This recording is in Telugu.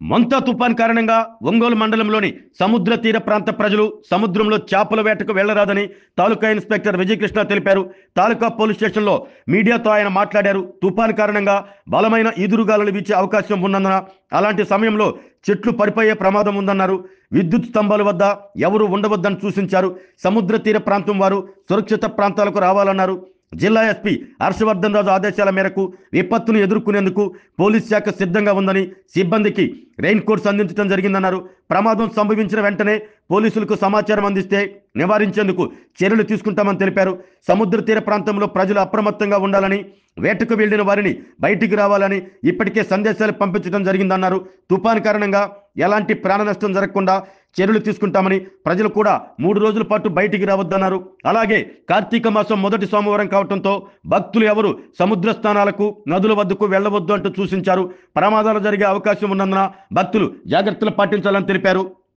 మొంతా తుఫాన్ కారణంగా ఒంగోలు మండలంలోని సముద్ర తీర ప్రాంత ప్రజలు సముద్రంలో చేపల వేటకు వెళ్లరాదని తాలూకా ఇన్స్పెక్టర్ విజయకృష్ణ తెలిపారు. తాలూకా పోలీస్ స్టేషన్లో మీడియాతో ఆయన మాట్లాడారు. తుఫాన్ కారణంగా బలమైన ఈదురుగాలులు వీచే అవకాశం ఉన్నందున అలాంటి సమయంలో చెట్లు పడిపోయే ప్రమాదం ఉందన్నారు. విద్యుత్ స్తంభాల వద్ద ఎవరు ఉండవద్దని సూచించారు. సముద్ర తీర ప్రాంతం వారు సురక్షిత ప్రాంతాలకు రావాలన్నారు. జిల్లా ఎస్పీ హర్షవర్ధన్ రాజు ఆదేశాల మేరకు విపత్తును ఎదుర్కొనేందుకు పోలీస్ శాఖ సిద్ధంగా ఉందని, సిబ్బందికి రెయిన్ కోట్స్ అందించడం జరిగిందన్నారు. ప్రమాదం సంభవించిన వెంటనే పోలీసులకు సమాచారం అందిస్తే నివారించేందుకు చర్యలు తీసుకుంటామని తెలిపారు. సముద్ర తీర ప్రాంతంలో ప్రజలు అప్రమత్తంగా ఉండాలని, వేటకు వెళ్లిన వారిని బయటికి రావాలని ఇప్పటికే సందేశాలు పంపించడం జరిగిందన్నారు. తుఫాన్ కారణంగా ఎలాంటి ప్రాణ నష్టం జరగకుండా చర్యలు తీసుకుంటామని, ప్రజలు కూడా 3 రోజుల పాటు బయటికి రావద్దన్నారు. అలాగే కార్తీక మాసం మొదటి సోమవారం కావడంతో భక్తులు ఎవరు సముద్ర స్థానాలకు, నదుల వద్దకు వెళ్లవద్దు అంటూ సూచించారు. ప్రమాదాలు జరిగే అవకాశం ఉన్నందున భక్తులు జాగ్రత్తలు పాటించాలని తెలిపారు.